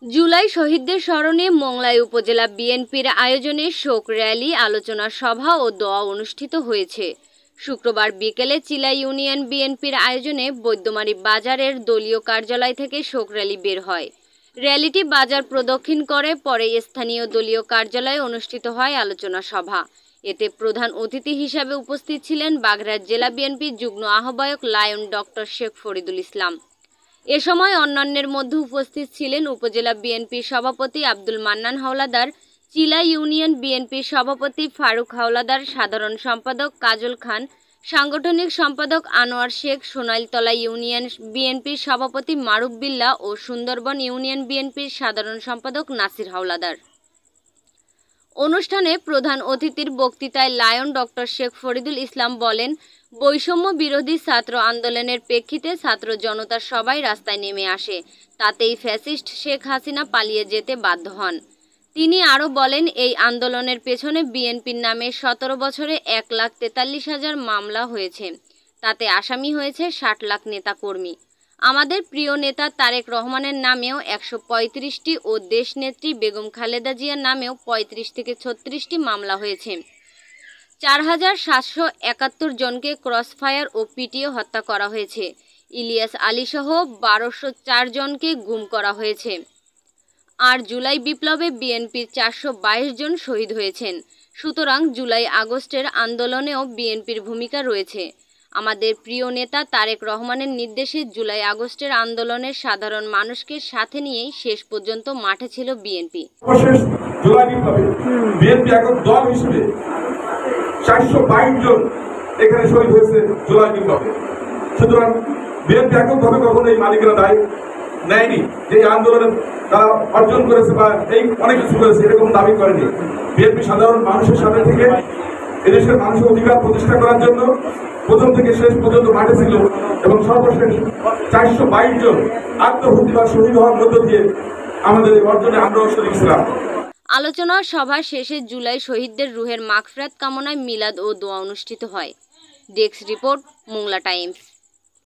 জুলাই শহীদদের স্মরণে মোংলাই উপজেলা বিএনপির আয়োজনে শোক র্যালি, আলোচনা সভা ও দোয়া অনুষ্ঠিত হয়েছে। শুক্রবার বিকেলে চিলা ইউনিয়ন বিএনপির আয়োজনে বৈদ্যমারী বাজারের দলীয় কার্যালয় থেকে শোক র্যালি বের হয়। র্যালিটি বাজার প্রদক্ষিণ করে পরে স্থানীয় দলীয় কার্যালয়ে অনুষ্ঠিত হয় আলোচনা সভা। এতে প্রধান অতিথি হিসাবে উপস্থিত ছিলেন বাগেরহাট জেলা বিএনপির যুগ্ম আহ্বায়ক লায়ন ডক্টর শেখ ফরিদুল ইসলাম। এ সময় অন্যান্যের মধ্যে উপস্থিত ছিলেন উপজেলা বিএনপির সভাপতি আব্দুল মান্নান হাওলাদার, চিলা ইউনিয়ন বিএনপির সভাপতি ফারুক হাওলাদার, সাধারণ সম্পাদক কাজল খান, সাংগঠনিক সম্পাদক আনোয়ার শেখ, সোনাইলতলা ইউনিয়ন বিএনপির সভাপতি মারুফ বিল্লাহ ও সুন্দরবন ইউনিয়ন বিএনপির সাধারণ সম্পাদক নাসির হাওলাদার। অনুষ্ঠানে প্রধান অতিথির বক্তৃতায় লায়ন ডক্টর শেখ ফরিদুল ইসলাম বলেন, বৈষম্য বিরোধী ছাত্র আন্দোলনের প্রেক্ষিতে ছাত্র জনতা সবাই রাস্তায় নেমে আসে, তাতেই ফ্যাসিস্ট শেখ হাসিনা পালিয়ে যেতে বাধ্য হন। তিনি আরও বলেন, এই আন্দোলনের পেছনে বিএনপির নামে 17 বছরে 1,43,000 মামলা হয়েছে, তাতে আসামি হয়েছে 60 লাখ নেতাকর্মী। আমাদের প্রিয় নেতা তারেক রহমানের নামেও 135টি ও দেশনেত্রী বেগম খালেদা জিয়ার নামেও 35 থেকে 36টি মামলা হয়েছে। 4,771 জনকে ক্রসফায়ার ও পিটিয়ে হত্যা করা হয়েছে। ইলিয়াস আলী সহ 1,204 জনকে গুম করা হয়েছে। আর জুলাই বিপ্লবে বিএনপির 422 জন শহীদ হয়েছেন। সুতরাং জুলাই আগস্টের আন্দোলনেও বিএনপির ভূমিকা রয়েছে। আমাদের প্রিয় নেতা তারেক রহমানের নির্দেশে জুলাই আগস্টের আন্দোলনের সাধারণ মানুষকে সাথে নিয়েই শেষ পর্যন্ত মাঠে ছিল বিএনপি। জুলাই বিপ্লবে বিএনপি একক দল হিসেবে 422 জন এখানে শহীদ হয়েছে জুলাই বিপ্লবে। সুতরাং বিএনপি এককভাবে কখনো এই মালিকেরা দায় নেয়নি যে আন্দোলনে তারা অর্জন করেছে বা এই অনেক কিছু করেছে, এরকম দাবি করেনি। বিএনপি সাধারণ মানুষের সাথে থেকে এদেশের মানুষের অধিকার প্রতিষ্ঠা করার জন্য প্রথম থেকে শেষ পর্যন্ত মাঠে ছিল এবং সর্বশেষ 422 জন আত্মহত্যা বা শহীদ হওয়ার মধ্য দিয়ে আমাদের অর্জনে আমরাও শরীক ছিলাম। আলোচনা সভা শেষে জুলাই শহীদদের রুহের মাগফিরাত কামনায় মিলাদ ও দোয়া অনুষ্ঠিত হয়। Desk report, Mongla Times.